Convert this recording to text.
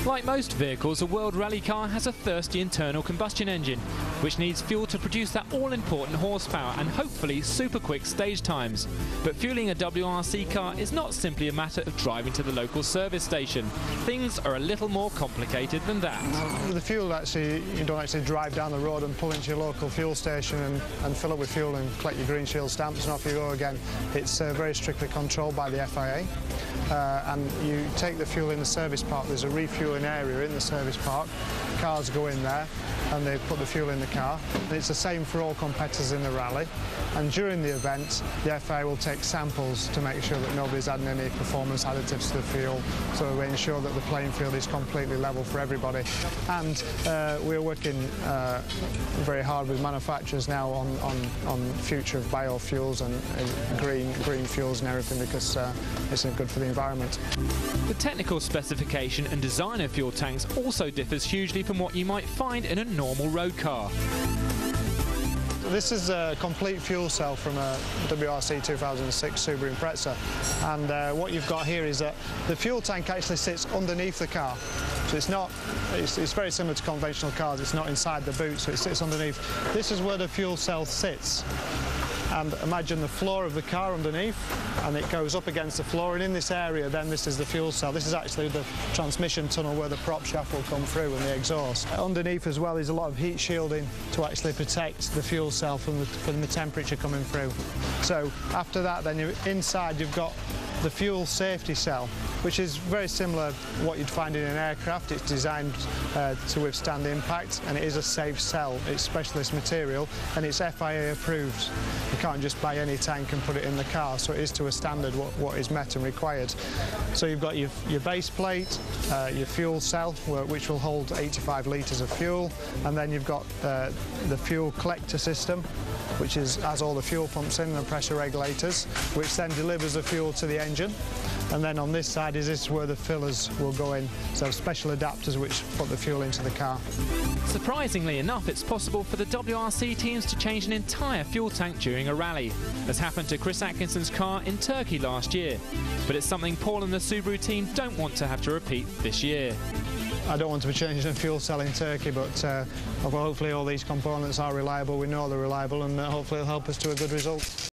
Like most vehicles, a World Rally car has a thirsty internal combustion engine, which needs fuel to produce that all-important horsepower and hopefully super quick stage times. But fueling a WRC car is not simply a matter of driving to the local service station. Things are a little more complicated than that. The fuel, actually, you don't actually drive down the road and pull into your local fuel station and fill up with fuel and collect your green shield stamps and off you go again. It's very strictly controlled by the FIA. And you take the fuel in the service park. There's a refueling area in the service park. Cars go in there and they put the fuel in the car. And it's the same for all competitors in the rally. And during the event, the FIA will take samples to make sure that nobody's adding any performance additives to the fuel, so we ensure that the playing field is completely level for everybody. And we're working very hard with manufacturers now on future of biofuels and green fuels and everything, because it's good for the environment. The technical specification and design of fuel tanks also differs hugely from what you might find in a normal road car. This is a complete fuel cell from a WRC 2006 Subaru Impreza, and what you've got here is that the fuel tank actually sits underneath the car. So it's very similar to conventional cars. It's not inside the boot, so it sits underneath. This is where the fuel cell sits. And imagine the floor of the car underneath, and it goes up against the floor, and in this area then this is the fuel cell. This is actually the transmission tunnel where the prop shaft will come through and the exhaust. Underneath as well is a lot of heat shielding to actually protect the fuel cell from the temperature coming through. So after that then inside you've got the fuel safety cell, which is very similar to what you'd find in an aircraft. It's designed to withstand impact, and it is a safe cell. It's specialist material and it's FIA approved. You can't just buy any tank and put it in the car, so it is to a standard what is met and required. So you've got your base plate, your fuel cell, which will hold 85 litres of fuel, and then you've got the fuel collector system, which has all the fuel pumps in and the pressure regulators, which then delivers the fuel to the engine. And then on this side is where the fillers will go in, so special adapters which put the fuel into the car. Surprisingly enough, it's possible for the WRC teams to change an entire fuel tank during a rally, as happened to Chris Atkinson's car in Turkey last year. But it's something Paul and the Subaru team don't want to have to repeat this year. I don't want to be changing a fuel cell in Turkey, but hopefully all these components are reliable. We know they're reliable, and hopefully it'll help us to a good result.